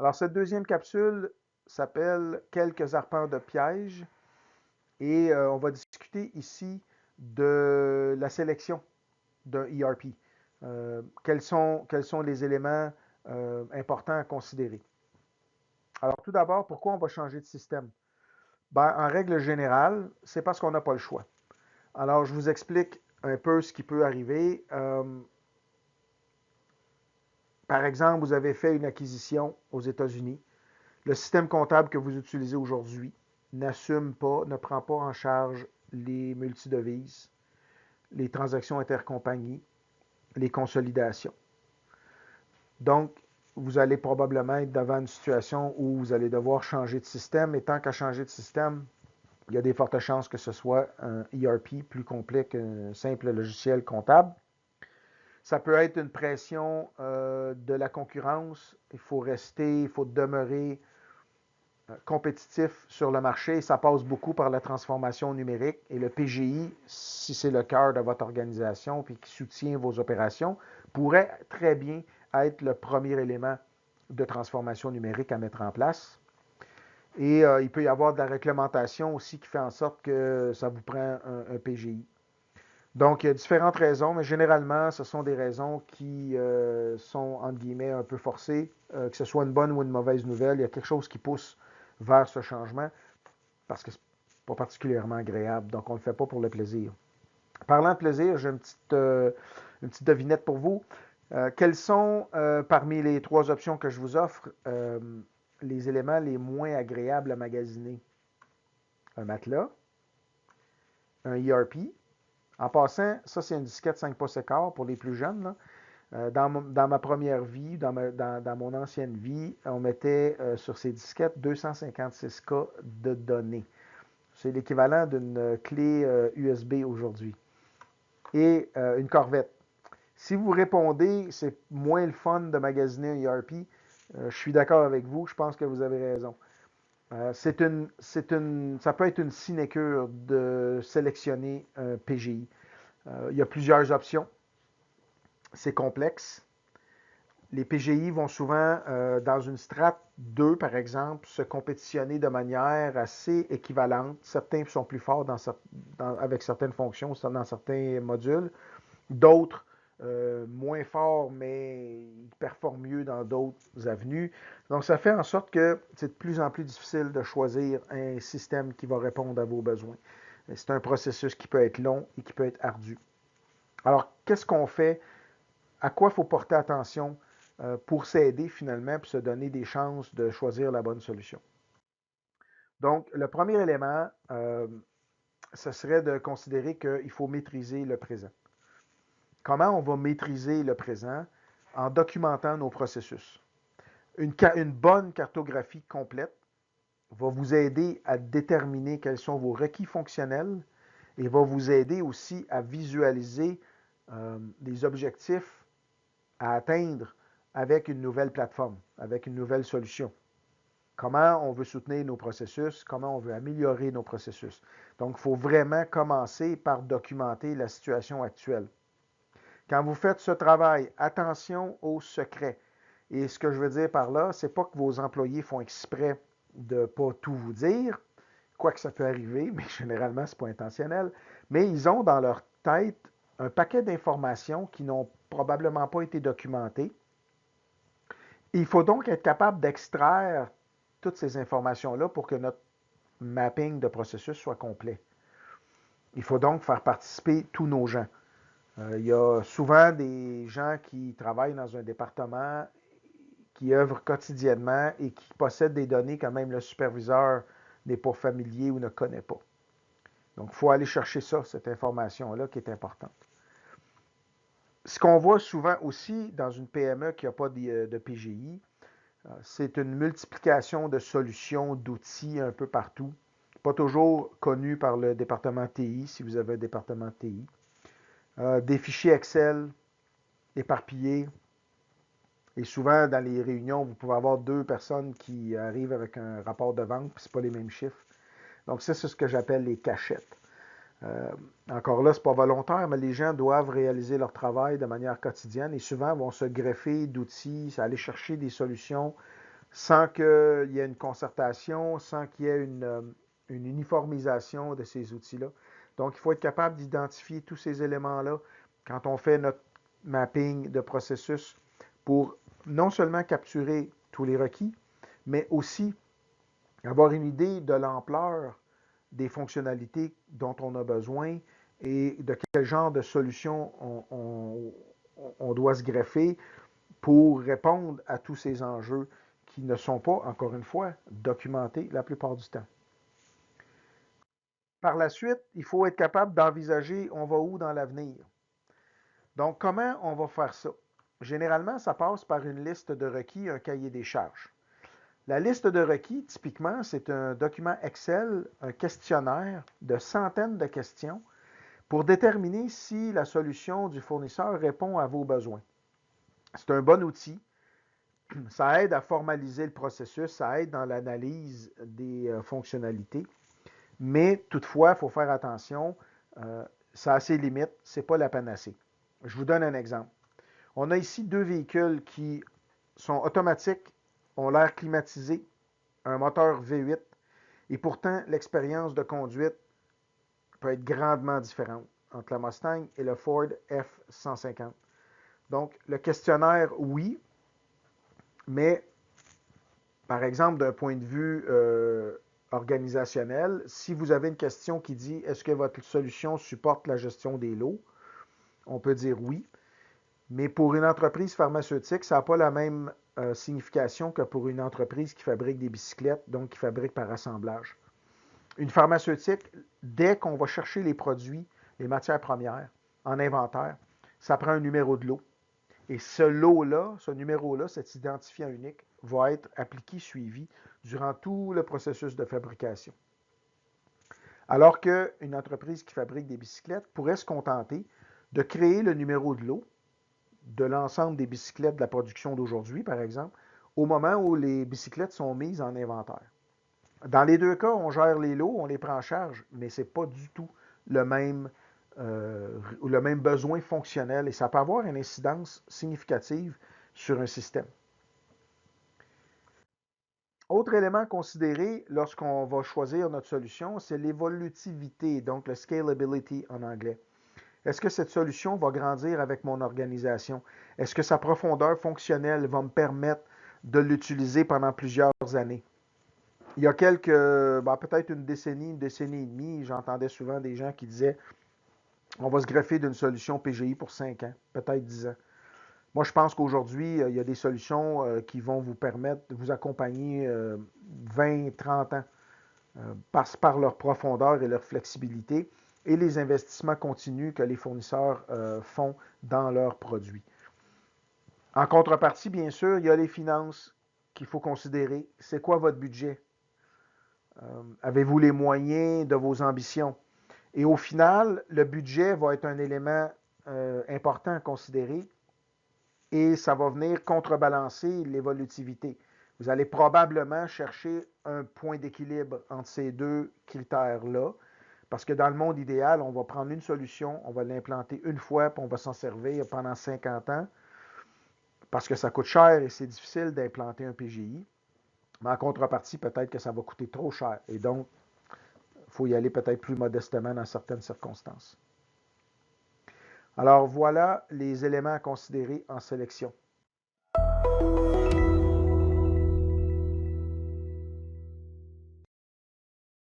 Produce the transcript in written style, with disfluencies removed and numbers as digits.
Alors, cette deuxième capsule s'appelle Quelques arpents de piège et on va discuter ici de la sélection d'un ERP. Quels sont les éléments importants à considérer? Alors, tout d'abord, pourquoi on va changer de système? Ben, en règle générale, c'est parce qu'on n'a pas le choix. Alors, je vous explique un peu ce qui peut arriver. Par exemple, vous avez fait une acquisition aux États-Unis. Le système comptable que vous utilisez aujourd'hui n'assume pas, ne prend pas en charge les multidevises, les transactions intercompagnies, les consolidations. Donc, vous allez probablement être devant une situation où vous allez devoir changer de système. Et tant qu'à changer de système, il y a des fortes chances que ce soit un ERP plus complet qu'un simple logiciel comptable. Ça peut être une pression de la concurrence. Il faut demeurer compétitif sur le marché. Ça passe beaucoup par la transformation numérique. Et le PGI, si c'est le cœur de votre organisation et qui soutient vos opérations, pourrait très bien être le premier élément de transformation numérique à mettre en place. Et il peut y avoir de la réglementation aussi qui fait en sorte que ça vous prend un PGI. Donc, il y a différentes raisons, mais généralement, ce sont des raisons qui sont, entre guillemets, un peu forcées. Que ce soit une bonne ou une mauvaise nouvelle, il y a quelque chose qui pousse vers ce changement parce que ce n'est pas particulièrement agréable. Donc, on ne le fait pas pour le plaisir. Parlant de plaisir, j'ai une petite devinette pour vous. Quels sont, parmi les trois options que je vous offre, les éléments les moins agréables à magasiner? Un matelas, un ERP. En passant, ça, c'est une disquette 5 pouces et quart pour les plus jeunes, là. Dans ma première vie, dans mon ancienne vie, on mettait sur ces disquettes 256 K de données. C'est l'équivalent d'une clé USB aujourd'hui. Et une corvette. Si vous répondez, c'est moins le fun de magasiner un ERP, je suis d'accord avec vous, je pense que vous avez raison. Ça peut être une sinécure de sélectionner un PGI. Il y a plusieurs options. C'est complexe. Les PGI vont souvent, dans une strate 2, par exemple, se compétitionner de manière assez équivalente. Certains sont plus forts avec certaines fonctions, dans certains modules. D'autres, moins forts, mais ils performent mieux dans d'autres avenues. Donc, ça fait en sorte que c'est de plus en plus difficile de choisir un système qui va répondre à vos besoins. C'est un processus qui peut être long et qui peut être ardu. Alors, qu'est-ce qu'on fait? À quoi il faut porter attention pour s'aider finalement et se donner des chances de choisir la bonne solution? Donc, le premier élément, ce serait de considérer qu'il faut maîtriser le présent. Comment on va maîtriser le présent? En documentant nos processus. Une bonne cartographie complète va vous aider à déterminer quels sont vos requis fonctionnels et va vous aider aussi à visualiser les objectifs à atteindre avec une nouvelle plateforme, avec une nouvelle solution. Comment on veut soutenir nos processus, comment on veut améliorer nos processus. Donc, il faut vraiment commencer par documenter la situation actuelle. Quand vous faites ce travail, attention aux secrets. Et ce que je veux dire par là, c'est pas que vos employés font exprès de ne pas tout vous dire, quoique ça peut arriver, mais généralement, ce n'est pas intentionnel. Mais ils ont dans leur tête un paquet d'informations qui n'ont probablement pas été documentées. Il faut donc être capable d'extraire toutes ces informations-là pour que notre mapping de processus soit complet. Il faut donc faire participer tous nos gens. Il y a souvent des gens qui travaillent dans un département, qui œuvrent quotidiennement et qui possèdent des données quand même le superviseur n'est pas familier ou ne connaît pas. Donc, il faut aller chercher ça, cette information-là qui est importante. Ce qu'on voit souvent aussi dans une PME qui n'a pas de PGI, c'est une multiplication de solutions, d'outils un peu partout. Pas toujours connu par le département TI, si vous avez un département TI. Des fichiers Excel éparpillés. Et souvent, dans les réunions, vous pouvez avoir deux personnes qui arrivent avec un rapport de vente, puis ce pas les mêmes chiffres. Donc, ça, c'est ce que j'appelle les cachettes. Encore là, ce n'est pas volontaire, mais les gens doivent réaliser leur travail de manière quotidienne et souvent vont se greffer d'outils, aller chercher des solutions sans qu'il y ait une concertation, sans qu'il y ait une uniformisation de ces outils-là. Donc, il faut être capable d'identifier tous ces éléments-là quand on fait notre mapping de processus pour non seulement capturer tous les requis, mais aussi avoir une idée de l'ampleur des fonctionnalités dont on a besoin et de quel genre de solution on doit se greffer pour répondre à tous ces enjeux qui ne sont pas, encore une fois, documentés la plupart du temps. Par la suite, il faut être capable d'envisager on va où dans l'avenir. Donc, comment on va faire ça? Généralement, ça passe par une liste de requis, un cahier des charges. La liste de requis, typiquement, c'est un document Excel, un questionnaire de centaines de questions pour déterminer si la solution du fournisseur répond à vos besoins. C'est un bon outil. Ça aide à formaliser le processus, ça aide dans l'analyse des fonctionnalités. Mais toutefois, il faut faire attention, ça a ses limites, ce n'est pas la panacée. Je vous donne un exemple. On a ici deux véhicules qui sont automatiques, ont l'air climatisé, un moteur V8, et pourtant l'expérience de conduite peut être grandement différente entre la Mustang et le Ford F-150. Donc, le questionnaire, oui, mais par exemple, d'un point de vue organisationnel, si vous avez une question qui dit est-ce que votre solution supporte la gestion des lots, on peut dire oui. Mais pour une entreprise pharmaceutique, ça n'a pas la même signification que pour une entreprise qui fabrique des bicyclettes, donc qui fabrique par assemblage. Une pharmaceutique, dès qu'on va chercher les produits, les matières premières en inventaire, ça prend un numéro de lot. Et ce lot-là, ce numéro-là, cet identifiant unique, va être appliqué, suivi durant tout le processus de fabrication. Alors qu'une entreprise qui fabrique des bicyclettes pourrait se contenter de créer le numéro de lot de l'ensemble des bicyclettes de la production d'aujourd'hui, par exemple, au moment où les bicyclettes sont mises en inventaire. Dans les deux cas, on gère les lots, on les prend en charge, mais ce n'est pas du tout le même besoin fonctionnel et ça peut avoir une incidence significative sur un système. Autre élément à considérer lorsqu'on va choisir notre solution, c'est l'évolutivité, donc le scalability en anglais. Est-ce que cette solution va grandir avec mon organisation? Est-ce que sa profondeur fonctionnelle va me permettre de l'utiliser pendant plusieurs années? Il y a peut-être une décennie et demie, j'entendais souvent des gens qui disaient on va se greffer d'une solution PGI pour 5 ans, peut-être 10 ans. Moi, je pense qu'aujourd'hui, il y a des solutions qui vont vous permettre de vous accompagner 20, 30 ans par leur profondeur et leur flexibilité et les investissements continus que les fournisseurs font dans leurs produits. En contrepartie, bien sûr, il y a les finances qu'il faut considérer. C'est quoi votre budget? Avez-vous les moyens de vos ambitions? Et au final, le budget va être un élément important à considérer et ça va venir contrebalancer l'évolutivité. Vous allez probablement chercher un point d'équilibre entre ces deux critères-là, parce que dans le monde idéal, on va prendre une solution, on va l'implanter une fois, puis on va s'en servir pendant 50 ans, parce que ça coûte cher et c'est difficile d'implanter un PGI. Mais en contrepartie, peut-être que ça va coûter trop cher. Et donc, il faut y aller peut-être plus modestement dans certaines circonstances. Alors voilà les éléments à considérer en sélection.